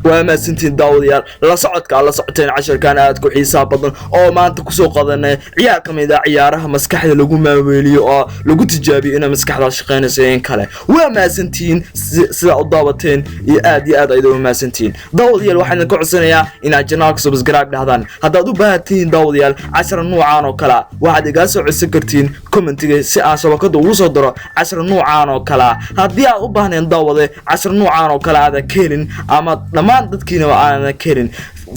وما سنتين داوديال لا صعدك على صعتين 10 كان aadku xiisaab badan oo maanta ku soo qadanay ciyaar kamida ciyaaraha maskaxda lagu maaweeliyo oo lagu tijaabiyo in maskaxda shaqeynayso in kale وما سنتين sida u daawateen iyo aad ayuu ma santiin daawadayaal waxaan ka codsanayaa inaad channelka subscribe dhahdaan haddaad u baahatiin daawadayaal 10 nuucan oo kala waxaad iga soo codsan kartiin commentiga si aan shabakada ugu soo diro 10 nuucan oo kala haddii aad u baahneen daawade 10 nuucan oo kala aad keenin ama dhamaan dadkiina aan keenin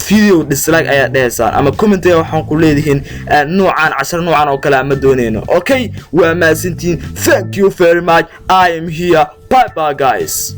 video dislike ayaa dheesaan ama commentiga waxaan ku leeyahay nuucan 10 nuucan oo kala ma dooneyno okay waa ma santiin thank you very much I am here bye bye guys